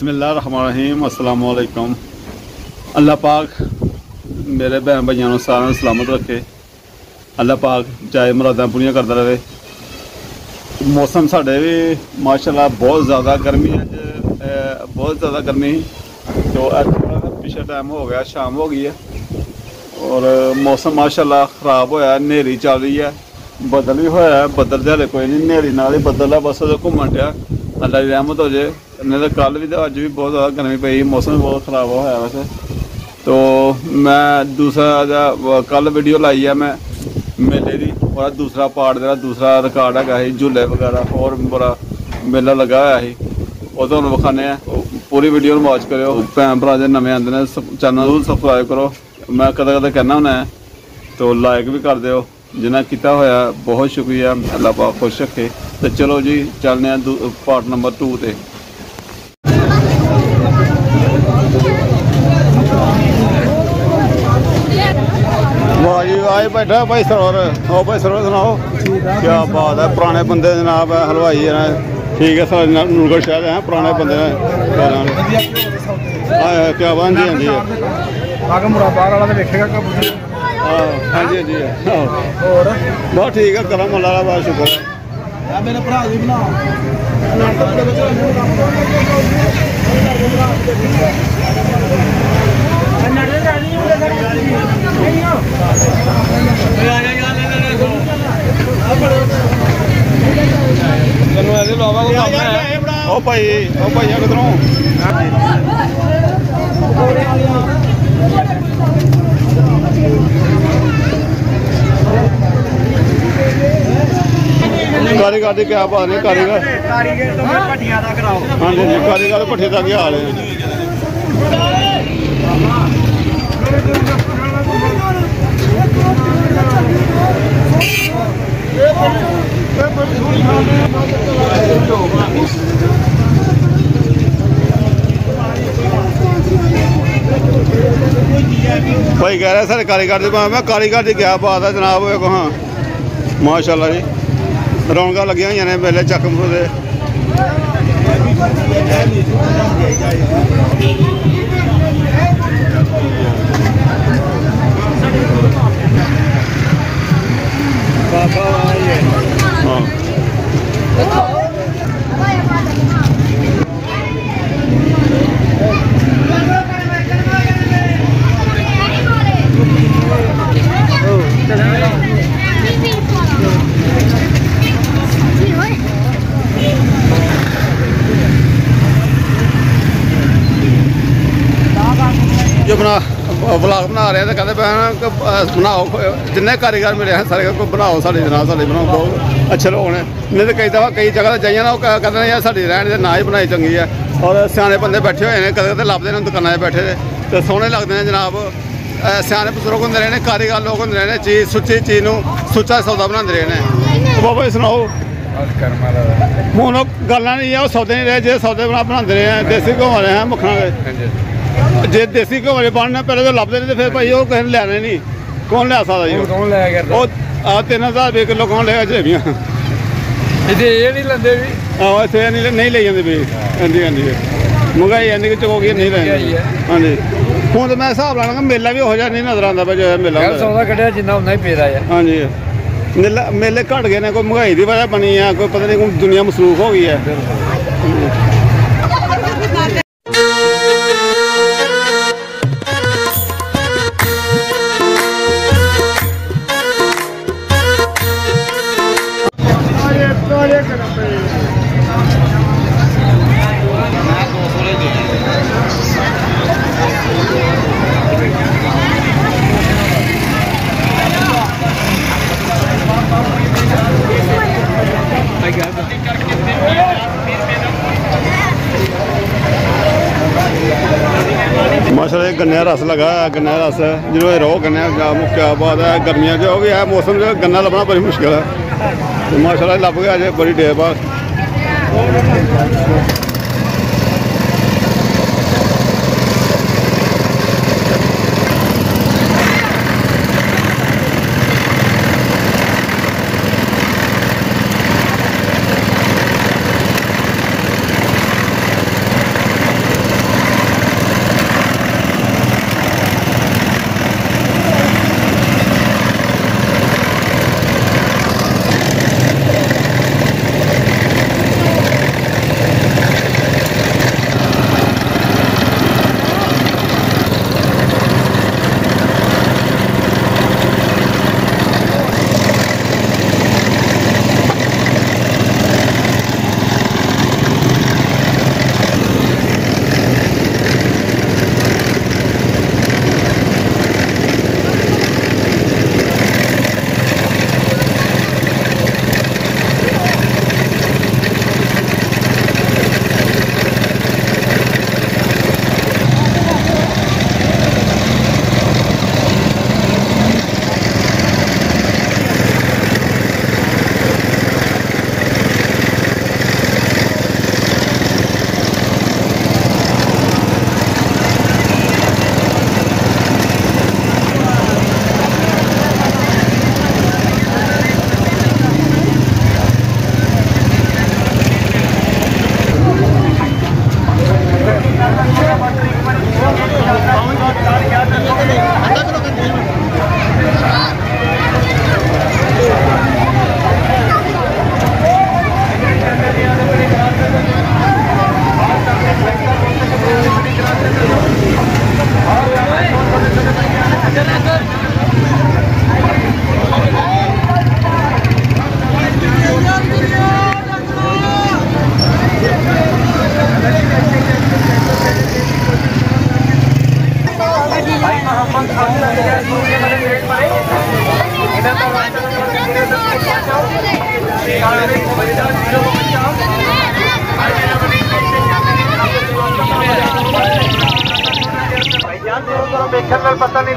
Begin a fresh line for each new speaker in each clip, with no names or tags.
बिस्मिल्लाहिर्रहमानिर्रहीम अस्सलाम वालेकुम। अल्लाह पाक मेरे भैन भाइयों सारे सलामत रखे। अल्लाह पाक चाहे मुरादां पूरियां करता रहे। मौसम साढ़े भी माशाल्लाह बहुत ज़्यादा गर्मी बहुत ज़्यादा गर्मी तो पिछले टाइम हो गया, शाम हो गई है और मौसम माशाल्लाह ख़राब होया, नेरी चल रही है, बदल भी होया, बदल तो हले कोई नहीं, नेरी नाल ही बदल है, बस घूमन डया। अल्लाह की रहमत हो जाए। नहीं तो कल भी तो अज भी बहुत ज़्यादा गर्मी पई, मौसम भी बहुत ख़राब होया वैसे। तो मैं दूसरा कल वीडियो लाई है मैं मेले की, और दूसरा पार्ट का दूसरा रिकॉर्ड है झूले वगैरह और बड़ा मेला लगा होया ही, वो तुहानूं विखाने पूरी वीडियो वॉच करो। भैन भरा जो नवे आते हैं चैनल जरूर सबसक्राइब करो। मैं कदे कदे कहना होना तो लाइक भी कर दो, जिन्हें किया होया बहुत शुक्रिया। अल्लाह पाक खुश रखे। तो चलो जी चलने पार्ट नंबर 2 ते। वाह जी वाह, बैठा भाई सरोवर। आओ भाई सरोवर सुनाओ, क्या बात है। पुराने बंदे जनाब है, हलवाई है, ठीक है, सारे नूरगढ़ शहर हैं, पुराने बंदे हैं। क्या बात जी। हाँ जी हाँ जी जी बहुत ठीक है, करम अल्लाह का बहुत शुक्र है। मेरे भरा जी बना ओ भाई किधरों कारीगर की क्या बात नहीं, कारीगर हाँ जी जी, कारीगर भट्ठे का क्या हाल है। भाई कह रहे सारे कारीगर की, मैं कारीगर की क्या बात है जनाब। हाँ माशाल्लाह जी, रौनक लगी हुई ने मेले चकमपुर दे। जो बना व्लॉग बना रहे हैं तो कहते बनाओ, जिन्ने कारीगर मिले हैं सारे को बनाओ, साढ़े जनाब साढ़े बनाओ, बहुत अच्छे लोग ने। नहीं तो कई दफ़ा कई जगह जाइए ना, कहते हैं यार साड़ी रहने दे, ना ही बनाई चंगी है। और सियाने बंदे बैठे हुए हैं, कदे कदे लभदे ने दुकाना बैठे तो सोहने लगते हैं जनाब। सियाने बजुर्ग होंगे रहे, कारीगर लोग होंगे रहे, चीज़ सुच्ची चीज़ को सुच्चा सौदा बनाते रहे। बाबा जी सुनाओ हूँ गल नहीं है, वो सौदे नहीं रहे, जो सौदे बनाते रहे हैं, देसी घ्यो रहे हैं मक्खना के। जे देसी घ्यो वाले बनने पहले तो लभदे नहीं, फिर भाई वो किसी ने लैने नहीं, कौन लिया सकता जी। 3000 रुपये किलो कौन लेगा जलेबियाँ, आहो इतने नहीं ले जाते भी। हाँ जी हाँ जी, महंगाई इन्नी कुछ हो गई, नहीं लेंगे। हाँ जी हूँ तो मैं हिसाब लाना मेला भी हो जाए नहीं नजर आता जो मेला हाँ जी। मेले घट गए ने, कोई महंगाई की वजह बनी है, कोई पता नहीं दुनिया मसरूफ हो गई है। माशाल्लाह गन्ने रस लगा है, गन्ने रस जिन्हों रो गन्ने क्या बात है। गर्मियाँ जो भी है मौसम जो गन्ना लभना बड़ी मुश्किल है, तो माशाल्लाह लभ गया अजे बड़ी देर बाद।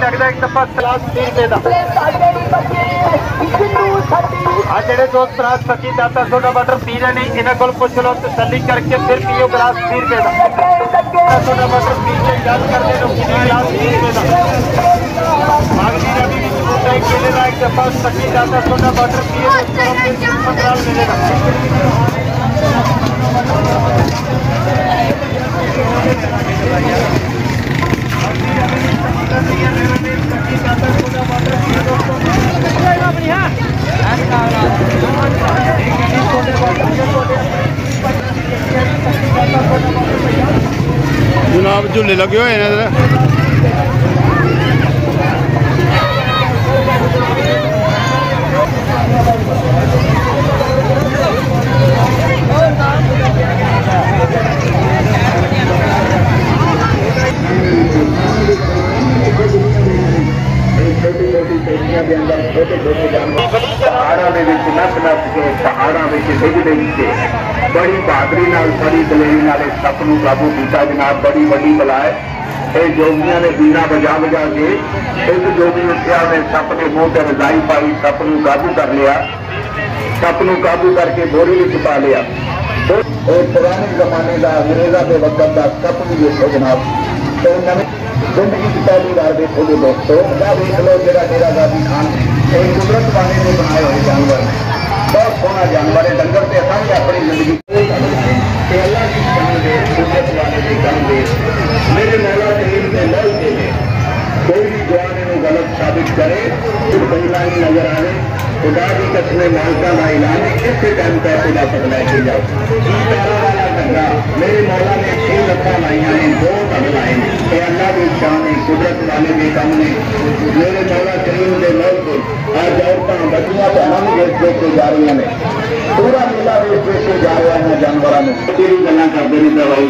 लगता एक दफा क्लास 3 का आज जेडे दोस्त त्रास सकी दाता सोडा वाटर पी रहे नहीं इन्हें को पूछ लो तसल्ली करके फिर पियो गिलास 3 रुपए का सोडा वाटर पी के याद कर ले लो गिलास 3 रुपए का बाकी अभी भी छोटा एक केले का एक दफा सकी दाता सोडा वाटर पिए उसको फिर 15 मिलेगा
जनाब झूले लगे हुए हैं
बड़ी बहादुरी बड़ी दलेरी सप न काबू किया जनाब बड़ी वड्डी बला है ये जोगिया ने बीना बजा बजा के एक जोगी उठा ने सप के मुंह से रजाई पाई सप न काबू कर लिया सप न काबू करके बोरी में पा लिया पुराने जमाने का अंग्रेजा के वक्त का सप भी देखो जनाब तो नवी जिंदगी की पहली बार देखो जो दोस्तों क्या देख लो जरा मेरा गाजी खान एक कुदरत वाले ने बनाए हुए जानवर बहुत सोहना जानवर है डंगर से समझ अपनी जिंदगी अल्लाह की शान दे कुदरत वाले के काम दे मेरे मौला करीम के लल के कोई भी जवान इन्हें गलत साबित करे कुछ महिला नजर आने खुदा की कसम मालका का ऐलान किस टाइम पे खुदा तक लेके जाओ वाला डंगा मेरे मौला ने 6 लफा लाइया ने 2 तक लाए ये अल्लाह की शान है कुदरत वाले के काम ने मेरे मौला करीम के लल को आज औरतें बच्चियां बहनों देख देख के जा रही ने पूरा मेला देख देख के जा रहा है जानवरों में तेरी गल्ला करते नहीं भाई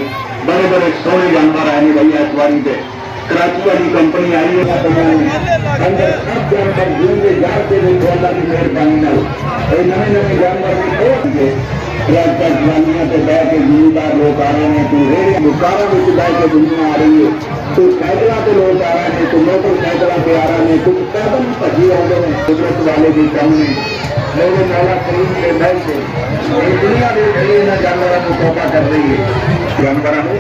बड़े बड़े सोहने जानवर आए नहीं भाई इस बारी पे कराची वाली कंपनी आई है अंदर सब जानवर घूमते जाते देखो अल्लाह की मेहरबानी नए नए जानवर जवानियां से बह के जिम्मेदार लोग आ रहे हैं तू रेड़े दुकानों में बह के दुनिया आ रही है तो साइकिलों पे लोग आ रहे हैं तो मोटरसाइकिलों पे आ रहे हैं कुछ पैदल भजी आते हैं कुदरत वाले के सामने मेरे मौला करीम के महल से दुनिया देख रही है जानवरों को तोहफा कर रही है जानवरों को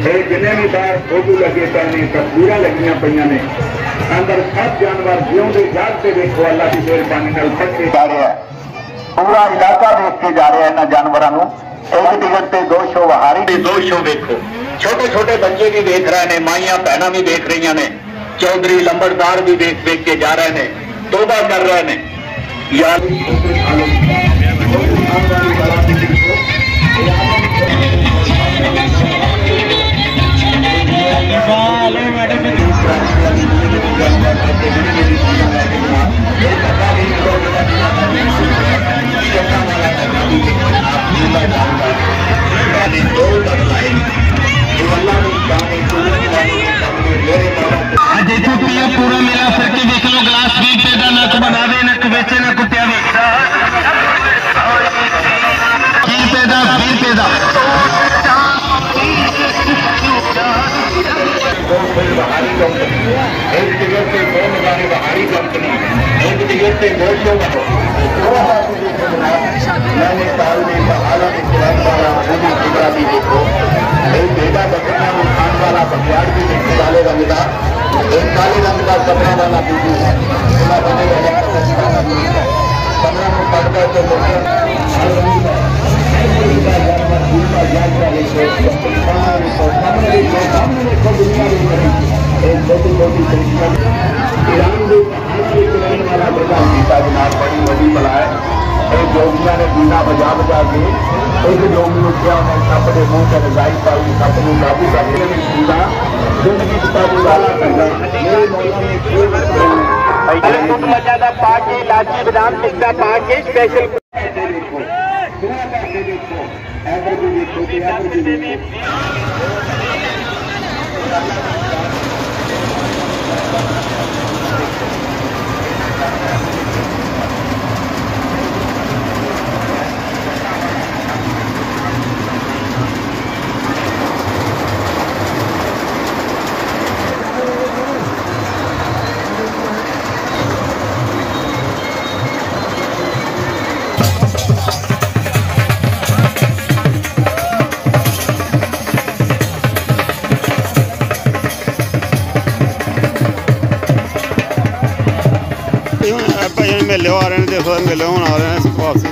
जिन्हें भी बाहर फोटो लगे पहने तस्वीर लगिया पे ने अंदर सब जानवर जिउंदे जागते देखो अल्लाह की मेहरबानी फटके जा रहा है पूरा इलाका देख के जा रहे हैं ना जानवरों एक टिकट पे 2 शो हारी 2 शो देखो छोटे छोटे बच्चे भी देख रहे हैं माइया बहना भी देख रही ने चौधरी लंबड़दार भी देख देख के जा रहे हैं तोबा कर रहे हैं यार
देखो पियो पूरा मेला करके देख लो गिलास 20 रुपए का नक बनावे नक बेचे न कुत्या बेचता 20 रुपए का 20 रुपए का
बहारी कंपनी एक टिकट से 2 लगाने बहारी कंपनी एक टिकट से 2 शो मैंने साल में बहारा में खिलाने वाला टिकरा भी देखो एक बेटा बकरा में खाने वाला बघियाड़ भी देखने वाले रंग का एक काले रंग का कपड़ा वाला बीजू है कमरा में पड़ता तो बड़ी बड़ी बलाए जोगिया ने बीना बजा बजा के एक जोगी उठा उन्हें सप के मुंह से रजाई पाई सप को काबू करने में सीधा जिंदगी वाला करना मेरे मौला ने दूध मचादा पाके इलायची बादाम पिस्ता पाके स्पेशल देखो ऐसे भी
भाई मेले आ रहे हैं, देखो मेले होने आ रहे हैं इस पास से।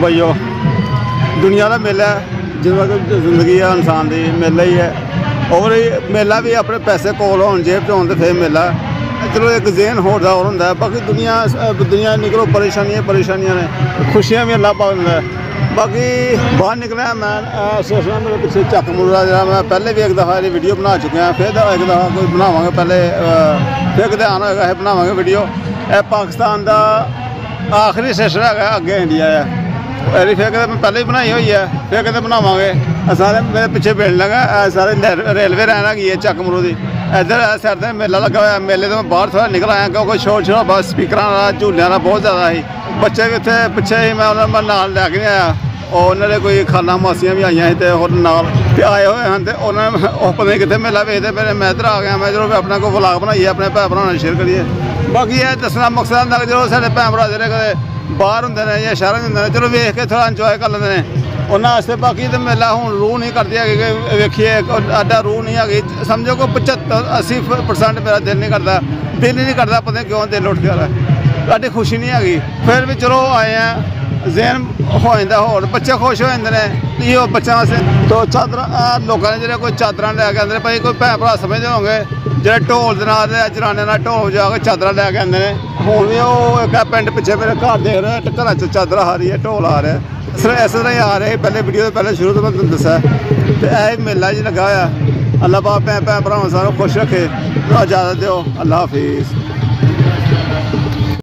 भाइयों दुनिया का मेला है, जिन्ना कि जिंदगी है इंसान की मेला ही है। और मेला भी अपने पैसे कोल हो जेब च हो तो फिर मेला चलो एक जहन होर और होंगे। बाकी दुनिया निकलो परेशानियां ने, खुशियां भी अल्लाह पाक दिंदा है। बाकी बाहर निकले मैं सोचना मेरे पिछले चक मुड़ा जरा मैं पहले भी एक दफ़ा वीडियो बना चुके हैं, फिर एक दफ़ा कोई बनावांगे, पहले फिर कितने आना होगा बनावांगे वीडियो। पाकिस्तान का आखिरी स्टेशन है, अगे इंडिया है। फिर कहते मैं पहले ही बनाई हुई है, फिर कहते बनावांगे। सारे मेरे पिछे बिल्डिंग है, सारे रेलवे लाइन हैगी है चक मुरू की। इधर साइड से मेला लगा हुआ है, मेले तो मैं बाहर थोड़ा निकल आया क्योंकि शोर शराबा स्पीकर वाला झूलियां का बहुत ज़्यादा ही। बच्चे भी इतने पिछे ही मैं उन्होंने नाल लैके नहीं आया, और उन्होंने कोई खाला मासियां भी आईयां तो होर नाल आए हुए हैं। तो उन्होंने पता नहीं कितने मेला वेचते फिर मैं इधर आ गया। मैं चलो अपना कोई व्लॉग बनाइए, अपने भैन भरावां शेयर करिए। बाकी यह दसना मकसद होंदा कि जो साढ़े भैन भरा जेह्ड़े कदें बाहर होंदे ने या शहर होंदे ने, चलो वेख के थोड़ा इंजॉय कर लेंदे ने उन्होंने वास्ते। बाकी तो मेला हुण रूह नहीं करती है कि वेखिए एडा रूह नहीं है। समझो को 75-80% मेरा दिल नहीं करता, दिल ही नहीं करता, पता नहीं क्यों दिल उठ गया है, एडी खुशी नहीं हैगी। फिर भी चलो आए हैं, जहन हो जाता होर, बच्चे खुश हो जाते हैं इो बच्चों वास्ते। तो चादर लोगों ने जो कोई चादर लैके आते भाई, कोई भैन भरा समझते होंगे जो ढोल के नाल जनाने ढोल बजा के चादर लैके आते हैं। हूँ भी वो एक पिंड पिछे मेरे घर देख रहे हैं, घर च चादर आ रही है, ढोल आ रहा है, इस तरह ही आ रहे हैं। पहले वीडियो तो पहले शुरू तो मैं तुम दसा तो यह मेला जी लगा हुआ। अल्लाह पाक भैन भरावां सारे खुश रखे, इजाजत दो, अल्लाह हाफिज़।